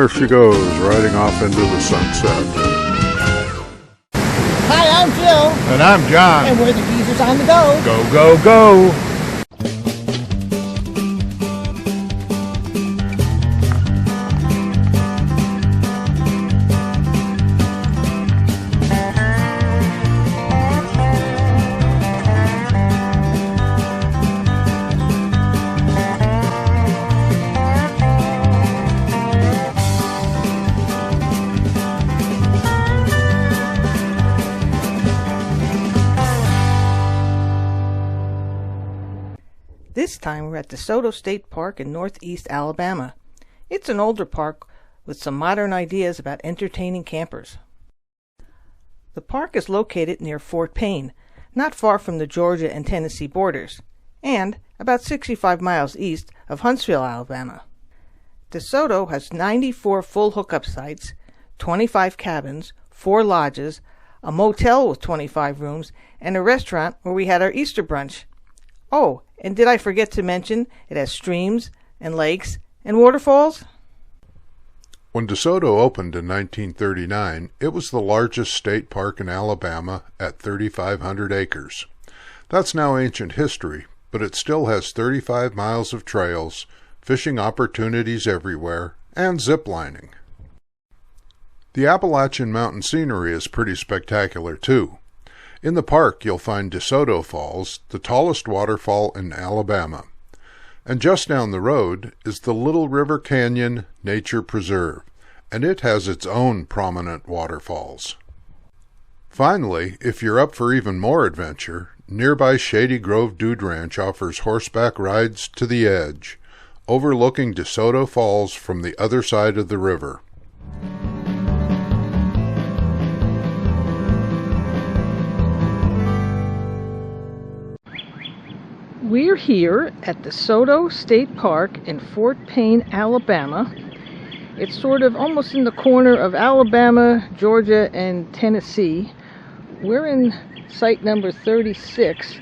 there she goes, riding off into the sunset. Hi, I'm Jill. And I'm John. And we're the Geezers on the Go. Go, go, go! This time we're at DeSoto State Park in northeast Alabama. It's an older park with some modern ideas about entertaining campers. The park is located near Fort Payne, not far from the Georgia and Tennessee borders, and about 65 miles east of Huntsville, Alabama. DeSoto has 94 full hookup sites, 25 cabins, 4 lodges, a motel with 25 rooms, and a restaurant where we had our Easter brunch. Oh, and did I forget to mention it has streams and lakes and waterfalls? When DeSoto opened in 1939, it was the largest state park in Alabama at 3,500 acres. That's now ancient history, but it still has 35 miles of trails, fishing opportunities everywhere, and ziplining. The Appalachian mountain scenery is pretty spectacular too. In the park, you'll find DeSoto Falls, the tallest waterfall in Alabama. And just down the road is the Little River Canyon Nature Preserve, and it has its own prominent waterfalls. Finally, if you're up for even more adventure, nearby Shady Grove Dude Ranch offers horseback rides to the edge, overlooking DeSoto Falls from the other side of the river. We're here at DeSoto State Park in Fort Payne, Alabama. It's sort of almost in the corner of Alabama, Georgia, and Tennessee. We're in site number 36,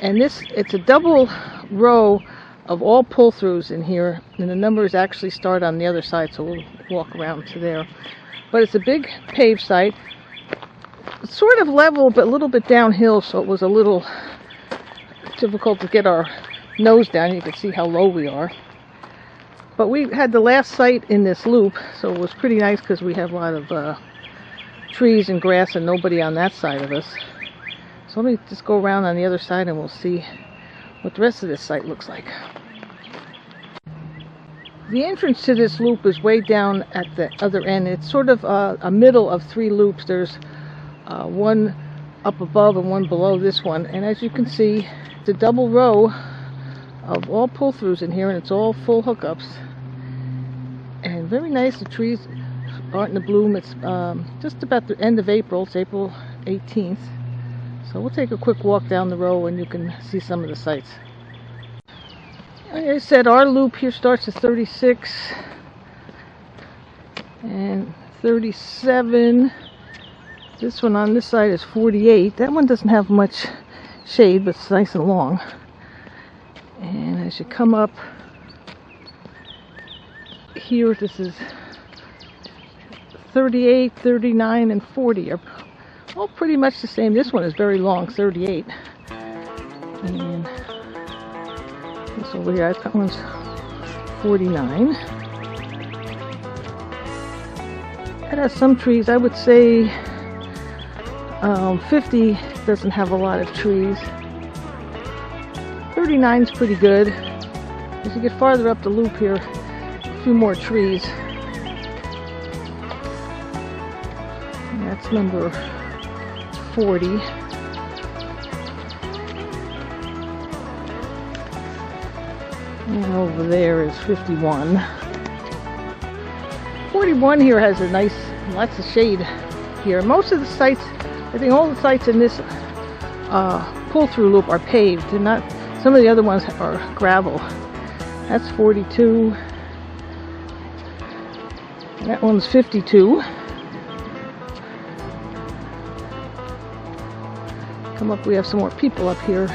and it's a double row of all pull-throughs in here, and the numbers actually start on the other side, so we'll walk around to there. But it's a big paved site. It's sort of level, but a little bit downhill, so it was a little difficult to get our nose down. You can see how low we are. But we had the last site in this loop, so it was pretty nice because we have a lot of trees and grass and nobody on that side of us. So let me just go around on the other side and we'll see what the rest of this site looks like. The entrance to this loop is way down at the other end. It's sort of a middle of 3 loops. There's one up above and one below this one, and as you can see, it's a double row of all pull-throughs in here, and it's all full hookups and very nice. The trees aren't in the bloom. It's just about the end of April. It's April 18th, so we'll take a quick walk down the row and you can see some of the sights. Like I said, our loop here starts at 36 and 37. This one on this side is 48. That one doesn't have much shade, but it's nice and long. And as you come up here, this is 38, 39, and 40 are all pretty much the same. This one is very long, 38. And this over here, that one's 49. It has some trees. I would say 50 doesn't have a lot of trees. 39 is pretty good. As you get farther up the loop here, a few more trees. And that's number 40. And over there is 51. 41 here has a nice, lots of shade here. Most of the sites, I think all the sites in this pull-through loop are paved. They're not. Some of the other ones are gravel. That's 42. And that one's 52. Come up, we have some more people up here.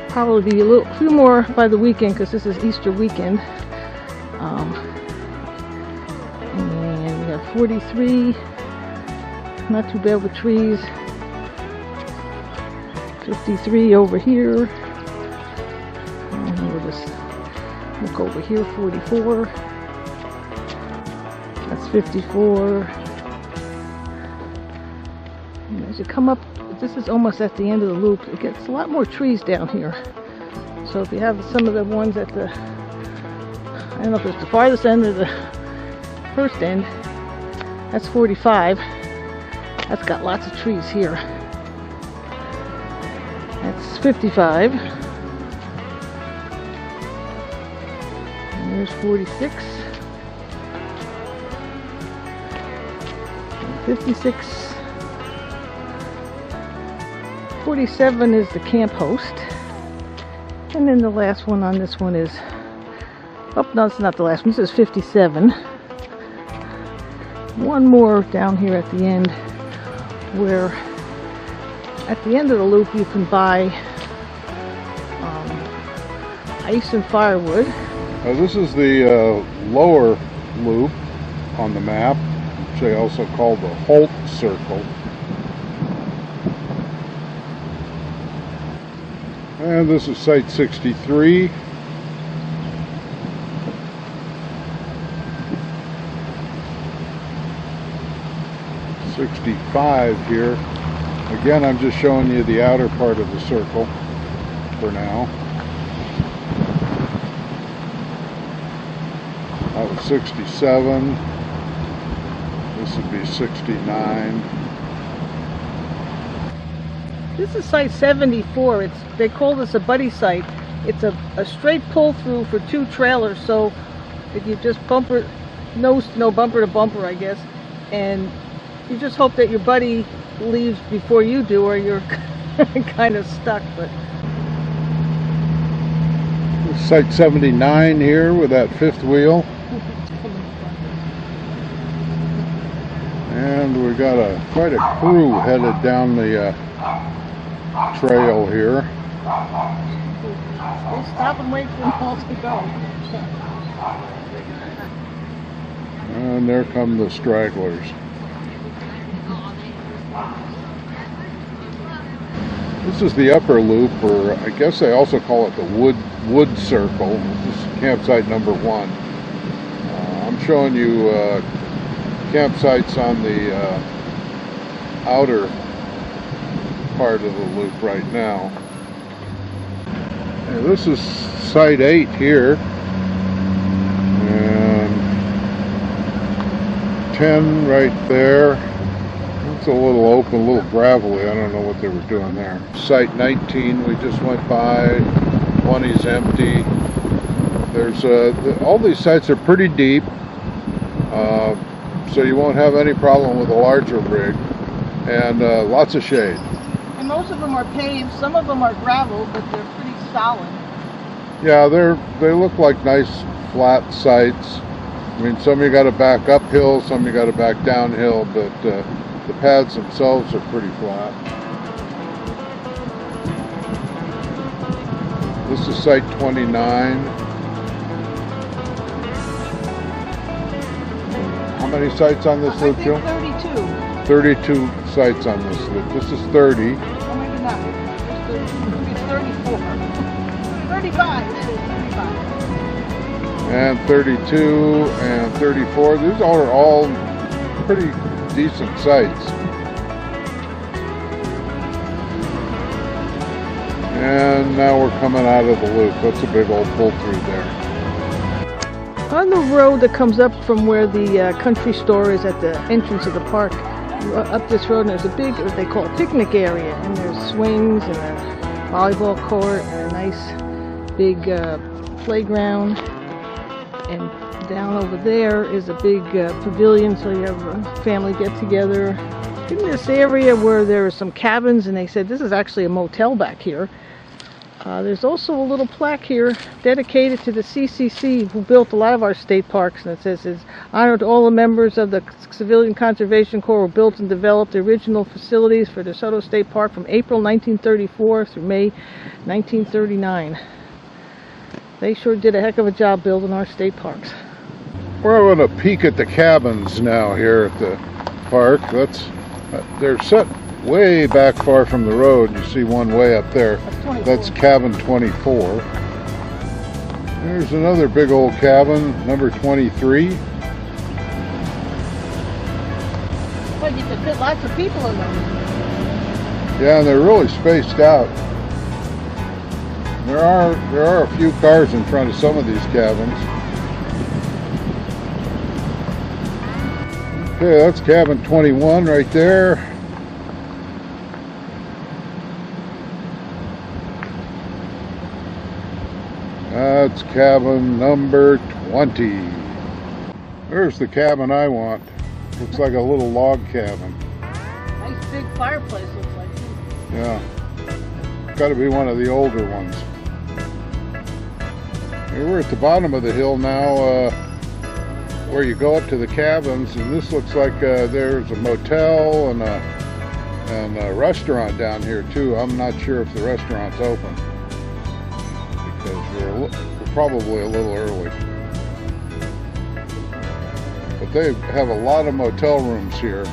Probably be a few more by the weekend because this is Easter weekend. And 43, not too bad with trees. 53 over here. And we'll just look over here, 44. That's 54. And as you come up, this is almost at the end of the loop. It gets a lot more trees down here. So if you have some of the ones at the, I don't know if it's the farthest end or the first end, that's 45. That's got lots of trees here. That's 55. And there's 46. And 56. 47 is the camp host. And then the last one on this one is, oh no, it's not the last one, this is 57. One more down here at the end, where at the end of the loop you can buy ice and firewood. This is the lower loop on the map, which they also call the Holt Circle. And this is Site 63. '65 here. Again, I'm just showing you the outer part of the circle for now. That was 67. This would be 69. This is Site 74. They call this a buddy site. It's a straight pull through for 2 trailers. So if you just bumper to bumper, I guess, and you just hope that your buddy leaves before you do, or you're kind of stuck. But Site 79 here with that 5th wheel. And we got quite a crew headed down the trail here. We'll stop and wait for them all to go. And there come the stragglers. This is the upper loop, or I guess they also call it the wood circle. This is campsite number 1. I'm showing you campsites on the outer part of the loop right now. And this is Site 8 here, and 10 right there. It's a little open, a little gravelly. I don't know what they were doing there. Site 19 we just went by. 20 is empty. There's all these sites are pretty deep, so you won't have any problem with a larger rig, and lots of shade. And most of them are paved. Some of them are gravel, but they're pretty solid. Yeah, they look like nice flat sites. I mean, some you got to back uphill, some you got to back downhill, but the pads themselves are pretty flat. This is Site 29. How many sites on this loop, Joe? 32. 32 sites on this loop. This is 30. Oh, maybe not. It's 34. 35. It is 35. And 32 and 34. These are all pretty decent sites. And now we're coming out of the loop. That's a big old pull through there. On the road that comes up from where the country store is at the entrance of the park, up this road, and there's a big, what they call a picnic area, and there's swings and a volleyball court and a nice big playground. And down over there is a big pavilion, so you have a family get together. In this area where there are some cabins, and they said this is actually a motel back here. There's also a little plaque here dedicated to the CCC, who built a lot of our state parks, and it says, "It's honor to all the members of the Civilian Conservation Corps who built and developed the original facilities for DeSoto State Park from April 1934 through May 1939. They sure did a heck of a job building our state parks. We're having a peek at the cabins now here at the park. They're set way back far from the road. You see one way up there. That's cabin 24. There's another big old cabin, number 23. But you can fit lots of people in them. Yeah, and they're really spaced out. There are a few cars in front of some of these cabins. Okay, that's cabin 21 right there. That's cabin number 20. There's the cabin I want. Looks like a little log cabin. Nice big fireplace looks like. Yeah. Got to be one of the older ones. Here we're at the bottom of the hill now, where you go up to the cabins, and this looks like there's a motel and a restaurant down here too. I'm not sure if the restaurant's open because we're probably a little early. But they have a lot of motel rooms here.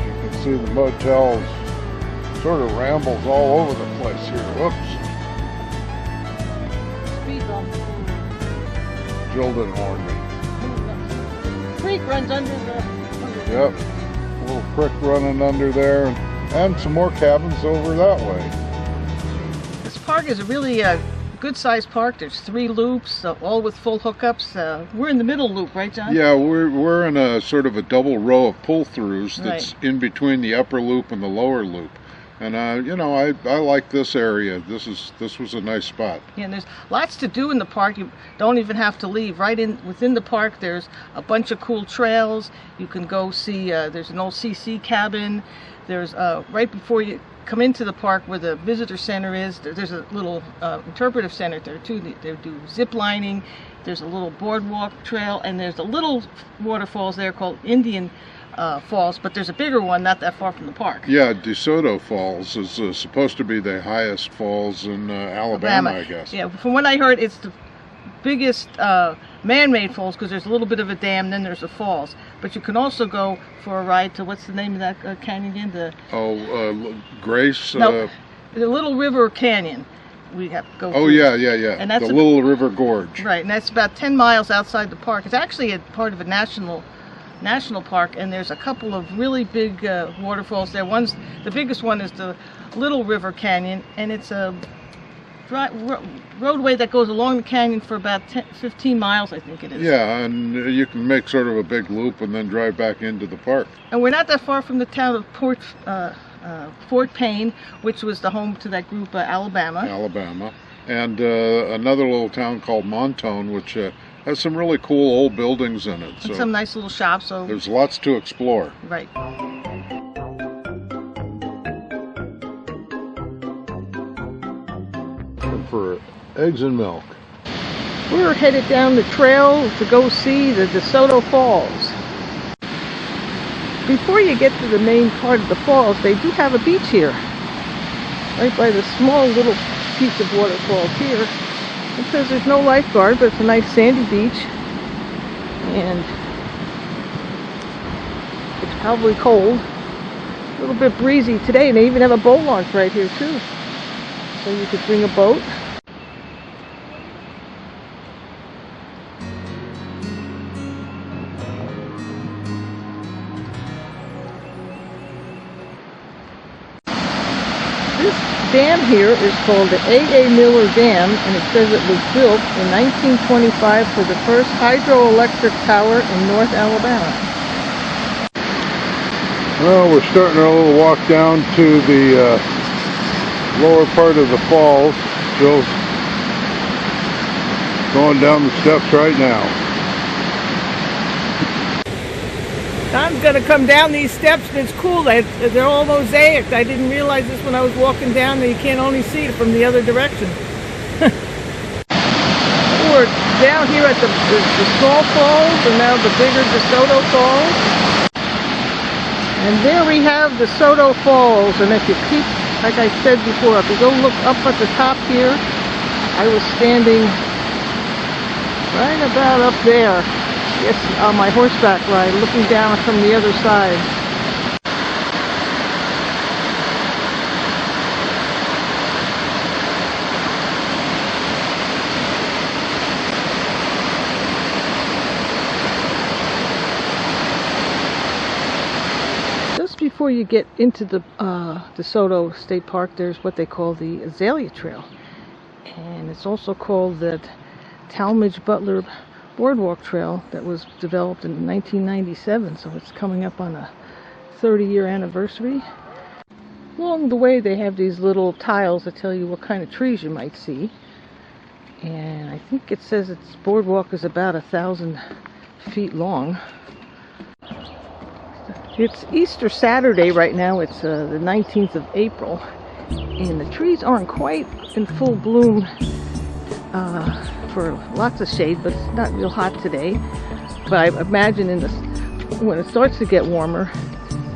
You can see the motels sort of rambles all over the place here. Whoops. Speed bump. Jill didn't warn me. Creek runs under the... Yep. A little creek running under there, and some more cabins over that way. This park is a really good-sized park. There's 3 loops, all with full hookups. We're in the middle loop, right, John? Yeah, we're in a sort of a double row of pull-throughs that's Right. in between the upper loop and the lower loop. And you know, I like this area. This was a nice spot. Yeah, and there's lots to do in the park. You don't even have to leave. Right within the park, there's a bunch of cool trails. You can go see. There's an old CC cabin. There's right before you come into the park where the visitor center is. There's a little interpretive center there too. They do zip lining. There's a little boardwalk trail, and there's a little waterfalls there called Indian Falls, but there's a bigger one not that far from the park. Yeah, DeSoto Falls is supposed to be the highest falls in Alabama, I guess. Yeah, from what I heard, it's the biggest man-made falls because there's a little bit of a dam, then there's the falls. But you can also go for a ride to, what's the name of that canyon again? Grace? No, the Little River Canyon. We have to go Oh, through. yeah. And that's the Little River Gorge. Right, and that's about 10 miles outside the park. It's actually a part of a national park, and there's a couple of really big waterfalls there. The biggest one is the Little River Canyon, and it's a roadway that goes along the canyon for about 15 miles, I think it is. Yeah, and you can make sort of a big loop and then drive back into the park. And we're not that far from the town of Fort Payne, which was the home to that group, Alabama. And another little town called Montone, which has some really cool old buildings in it. And some nice little shops. So there's lots to explore. Right. For eggs and milk. We're headed down the trail to go see the DeSoto Falls. Before you get to the main part of the falls, they do have a beach here. Right by the small little piece of waterfall here. It says there's no lifeguard, but it's a nice sandy beach. And it's probably cold. A little bit breezy today, and they even have a boat launch right here too. So you could bring a boat. This dam here is called the A.A. Miller Dam, and it says it was built in 1925 for the first hydroelectric tower in North Alabama. Well, we're starting our little walk down to the lower part of the falls. Jill's going down the steps right now. I'm going to come down these steps, and it's cool. They're all mosaic. I didn't realize this when I was walking down, that you can't only see it from the other direction. We're down here at the small falls, and now the bigger DeSoto Falls. And there we have DeSoto Falls, and if you keep, like I said before, if you go look up at the top here, I was standing right about up there, yes, on my horseback ride, looking down from the other side. Just before you get into the DeSoto State Park, there's what they call the Azalea Trail, and it's also called the Talmadge Butler Boardwalk Trail that was developed in 1997, so it's coming up on a 30-year anniversary. Along the way they have these little tiles that tell you what kind of trees you might see, and I think it says its boardwalk is about 1,000 feet long. It's Easter Saturday right now. It's the 19th of April, and the trees aren't quite in full bloom for lots of shade, but it's not real hot today. But I imagine when it starts to get warmer,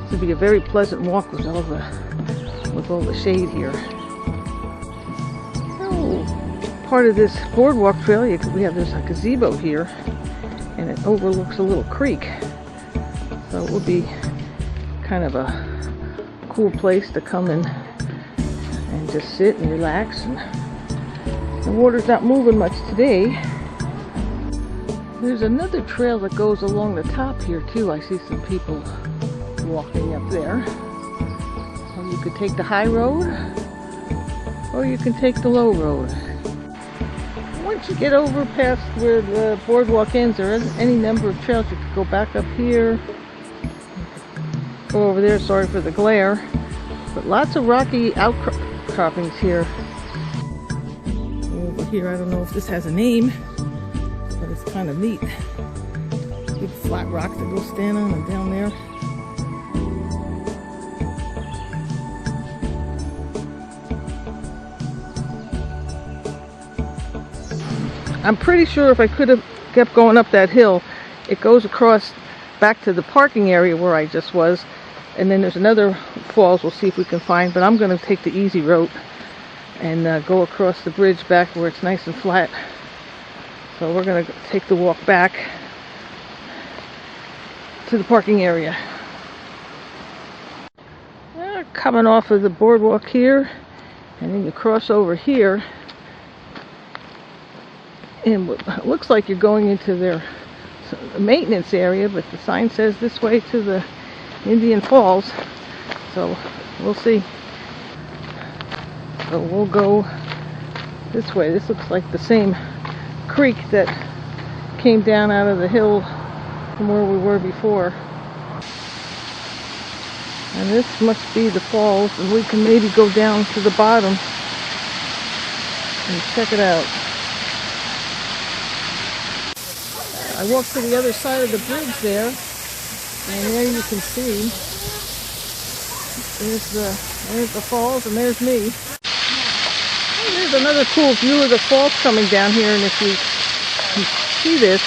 it'll be a very pleasant walk with all the shade here. Oh, part of this boardwalk trail, we have this gazebo here, and it overlooks a little creek, so it will be kind of a cool place to come in and just sit and relax. And the water's not moving much today. There's another trail that goes along the top here too. I see some people walking up there. So you could take the high road, or you can take the low road. Once you get over past where the boardwalk ends, there is any number of trails. You could go back up here, go over there, sorry for the glare, but lots of rocky outcroppings here. Over here, I don't know if this has a name, but it's kind of neat. Big flat rock to go stand on, and down there. I'm pretty sure if I could have kept going up that hill, it goes across back to the parking area where I just was, and then there's another falls we'll see if we can find, but I'm going to take the easy route and go across the bridge back where it's nice and flat. So we're going to take the walk back to the parking area. Coming off of the boardwalk here, and then you cross over here, and it looks like you're going into their maintenance area, but the sign says this way to the Indian Falls, so we'll see. So we'll go this way. This looks like the same creek that came down out of the hill from where we were before, and this must be the falls, and we can maybe go down to the bottom and check it out. I walked to the other side of the bridge there, and there you can see there's the falls, and there's me. And there's another cool view of the falls coming down here, and if you can see this,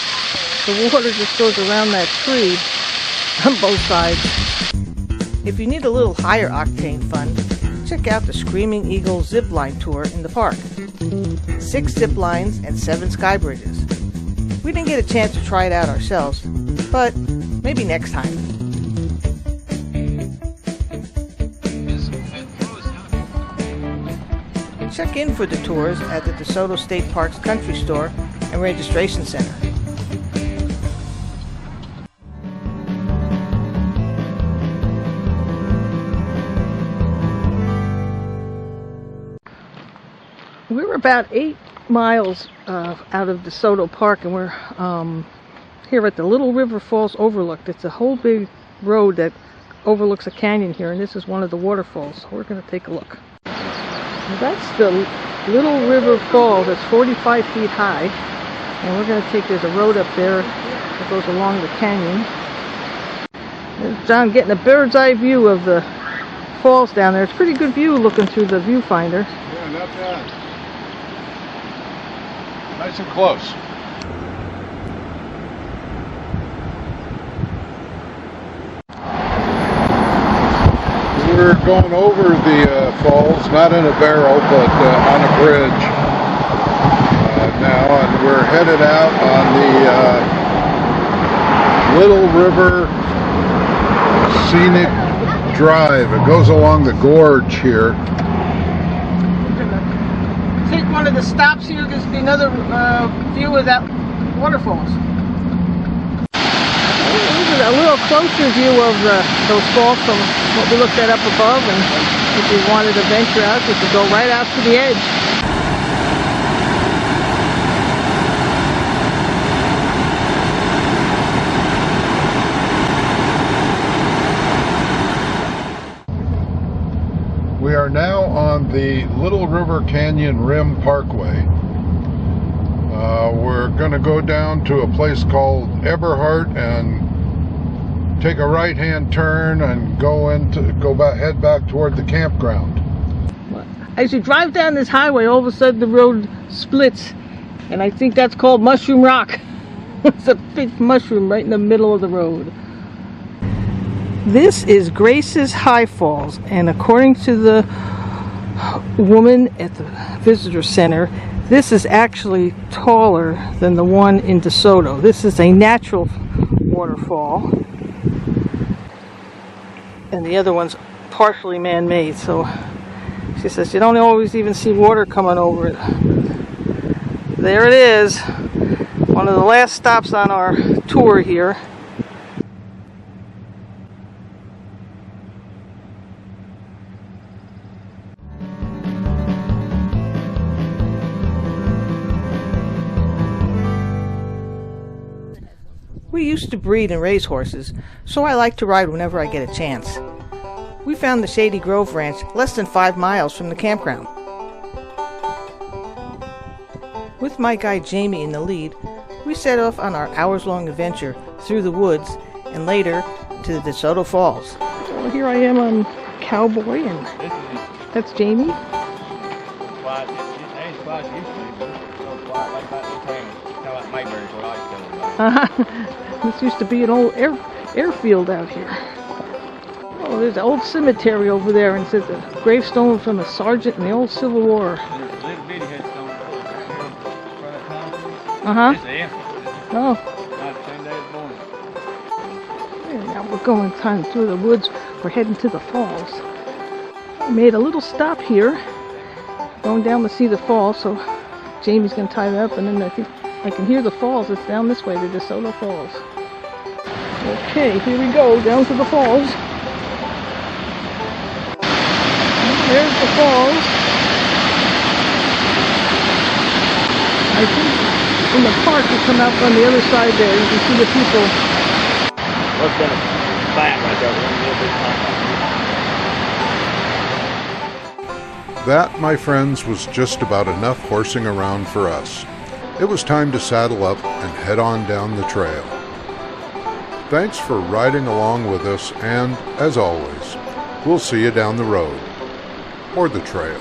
the water just goes around that tree on both sides. If you need a little higher octane fun, check out the Screaming Eagle Zipline Tour in the park. 6 zip lines and 7 sky bridges. We didn't get a chance to try it out ourselves, but maybe next time. Check in for the tours at the DeSoto State Park's Country Store and Registration Center. We're about 8 miles out of DeSoto Park, and we're here at the Little River Falls Overlook. It's a whole big road that overlooks a canyon here, and this is one of the waterfalls. So we're going to take a look. Now that's the Little River Falls. It's 45 feet high, and we're going to take, there's a road up there that goes along the canyon. There's John getting a bird's eye view of the falls down there. It's a pretty good view looking through the viewfinder. Yeah, not bad. Nice and close. We're going over the falls, not in a barrel, but on a bridge. We're headed out on the Little River Scenic Drive. It goes along the gorge here. Take one of the stops here. There's another view of that waterfalls. This is a little closer view of those falls from what we looked at up above, and if we wanted to venture out, we could go right out to the edge. We are now on the Little River Canyon Rim Parkway. We're going to go down to a place called Eberhart and take a right-hand turn and head back toward the campground. As you drive down this highway, all of a sudden the road splits, and I think that's called Mushroom Rock. It's a big mushroom right in the middle of the road. This is Grace's High Falls, and according to the woman at the visitor center, this is actually taller than the one in DeSoto. This is a natural waterfall, and the other one's partially man-made. So she says you don't always even see water coming over it. There it is, one of the last stops on our tour here. We used to breed and raise horses, so I like to ride whenever I get a chance. We found the Shady Grove Ranch less than 5 miles from the campground. With my guide Jamie in the lead, we set off on our hours-long adventure through the woods and later to the DeSoto Falls. Well, here I am on Cowboy, and that's Jamie. This used to be an old airfield out here. Oh, there's an old cemetery over there, and it says a gravestone from a sergeant in the old Civil War. Oh. And now we're going through the woods. We're heading to the falls. I made a little stop here, going down to see the falls, so Jamie's going to tie that up, and then I think I can hear the falls. It's down this way, the DeSoto Falls. Okay, here we go, down to the falls. There's the falls. I think in the park you come out on the other side there, you can see the people. What's that flat right there? That, my friends, was just about enough horsing around for us. It was time to saddle up and head on down the trail. Thanks for riding along with us, and as always, we'll see you down the road or the trail.